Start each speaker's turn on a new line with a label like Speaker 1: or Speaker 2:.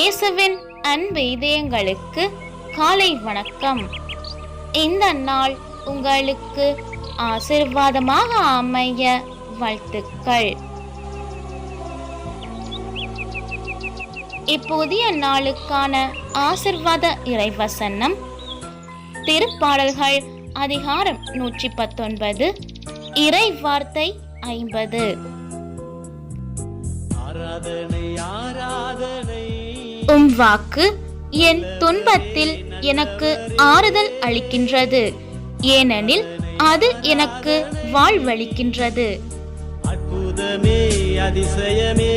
Speaker 1: இயேசுவின் அன்பு இதயங்களுக்கு காலை வணக்கம். இந்த நாள் உங்களுக்கு ஆசீர்வாதமாக அமைய வாழ்த்துக்கள். இப்புதிய நாளுக்கான ஆசீர்வாத இறைவசனம் திருப்பாடல்கள் அதிகாரம் 119 இறை வார்த்தை 50. உம் வாக்கு என் துன்பத்தில் எனக்கு ஆறுதல் அளிக்கின்றது, ஏனெனில் அது எனக்கு வாழ்வளிக்கின்றது.
Speaker 2: அற்புதமே அதிசயமே